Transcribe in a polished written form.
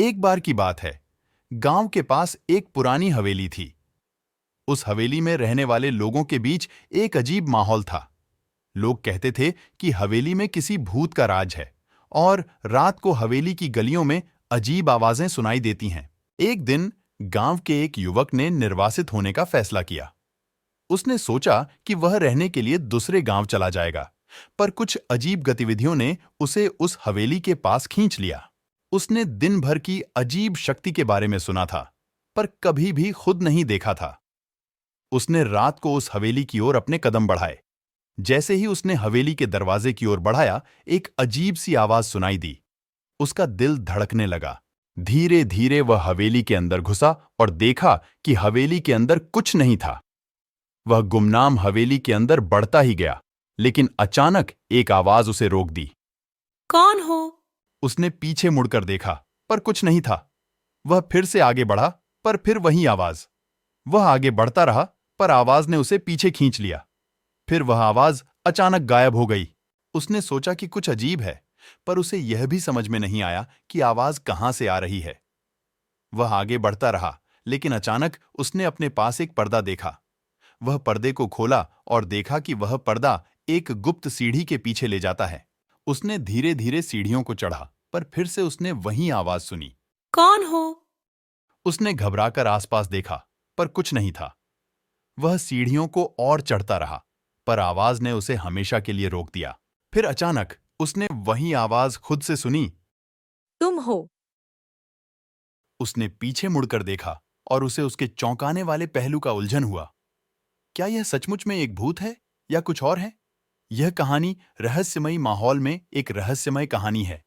एक बार की बात है। गांव के पास एक पुरानी हवेली थी। उस हवेली में रहने वाले लोगों के बीच एक अजीब माहौल था। लोग कहते थे कि हवेली में किसी भूत का राज है और रात को हवेली की गलियों में अजीब आवाजें सुनाई देती हैं। एक दिन गांव के एक युवक ने निर्वासित होने का फैसला किया। उसने सोचा कि वह रहने के लिए दूसरे गांव चला जाएगा, पर कुछ अजीब गतिविधियों ने उसे उस हवेली के पास खींच लिया। उसने दिन भर की अजीब शक्ति के बारे में सुना था, पर कभी भी खुद नहीं देखा था। उसने रात को उस हवेली की ओर अपने कदम बढ़ाए। जैसे ही उसने हवेली के दरवाजे की ओर बढ़ाया, एक अजीब सी आवाज सुनाई दी। उसका दिल धड़कने लगा। धीरे धीरे वह हवेली के अंदर घुसा और देखा कि हवेली के अंदर कुछ नहीं था। वह गुमनाम हवेली के अंदर बढ़ता ही गया, लेकिन अचानक एक आवाज उसे रोक दी। कौन हो? उसने पीछे मुड़कर देखा, पर कुछ नहीं था। वह फिर से आगे बढ़ा, पर फिर वही आवाज। वह आगे बढ़ता रहा, पर आवाज ने उसे पीछे खींच लिया। फिर वह आवाज अचानक गायब हो गई। उसने सोचा कि कुछ अजीब है, पर उसे यह भी समझ में नहीं आया कि आवाज कहां से आ रही है। वह आगे बढ़ता रहा, लेकिन अचानक उसने अपने पास एक पर्दा देखा। वह पर्दे को खोला और देखा कि वह पर्दा एक गुप्त सीढ़ी के पीछे ले जाता है। उसने धीरे धीरे सीढ़ियों को चढ़ा, पर फिर से उसने वही आवाज सुनी। कौन हो? उसने घबराकर आसपास देखा, पर कुछ नहीं था। वह सीढ़ियों को और चढ़ता रहा, पर आवाज ने उसे हमेशा के लिए रोक दिया। फिर अचानक उसने वही आवाज खुद से सुनी। तुम हो? उसने पीछे मुड़कर देखा और उसे उसके चौंकाने वाले पहलू का उलझन हुआ। क्या यह सचमुच में एक भूत है या कुछ और है? यह कहानी रहस्यमयी माहौल में एक रहस्यमय कहानी है।